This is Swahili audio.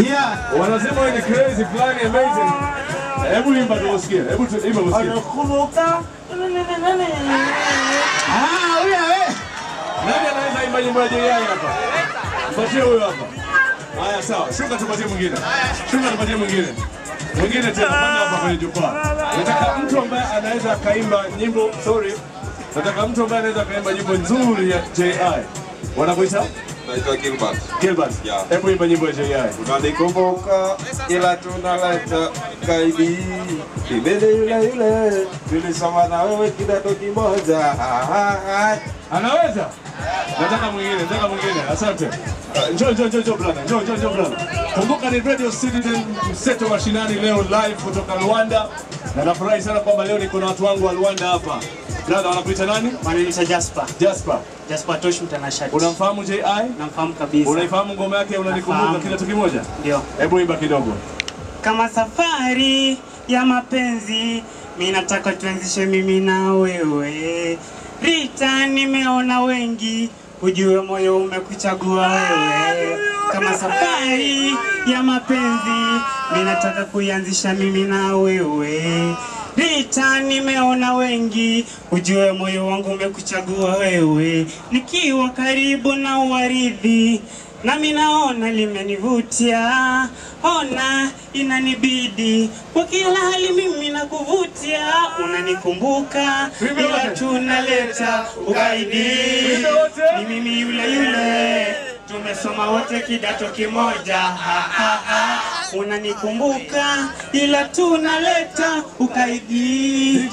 Yeah. Wanasema wewe ni crazy, flying amazing. Hebu imba tusikie. Hebu imba tusikie. Anakumbuka. Huyo wewe. Nani anaweza imba nyimbo ya JI hapa? Mpatie huyo hapa. Haya sawa, shuka tupatie mwingine. Shuka tupatie mwingine. Mwingine tena panda hapa kwenye jukwaa. Nataka mtu ambaye anaweza kaimba nyimbo, nataka mtu ambaye anaweza kaimba nyimbo nzuri ya JI. Wanakuita? Naitwa Gilbert. Gilbert. Yeah. Hebu imba nyimbo ya JI. Unanikumbuka ila tunaleta kaidi. Ibele yule tulisoma na wewe kidato kimoja. Anaweza? Nataka mwingine. Asante. Njoo brother. Njoo brother. Kumbuka ni Radio Citizen mseto mashinani leo live kutoka Luanda. Na nafurahi sana kwamba leo niko na watu wangu wa Luanda hapa. Brother, wanakuita nani? Wananiita Jasper. Jasper Tosh mtanashati. Unamfahamu JI? Namfahamu kabisa. Unaifahamu ngoma yake unanikumbuka kidato kimoja? Ndio. Hebu imba kidogo. Kama safari ya mapenzi, mimi nataka tuanzishe mimi na wewe. Rita, nimeona wengi, ujue moyo umekuchagua wewe. Kama safari ya mapenzi, mimi nataka kuianzisha mimi na wewe. Rita, nimeona wengi, ujue moyo wangu umekuchagua wewe. Nikiwa karibu na uwaridhi, nami naona limenivutia. Ona inanibidi kwa kila hali mimi nakuvutia. Unanikumbuka ila tunaleta ugaidi. Ni mimi yule tumesoma wote kidato kimoja. Unanikumbuka ila tunaleta ugaidi.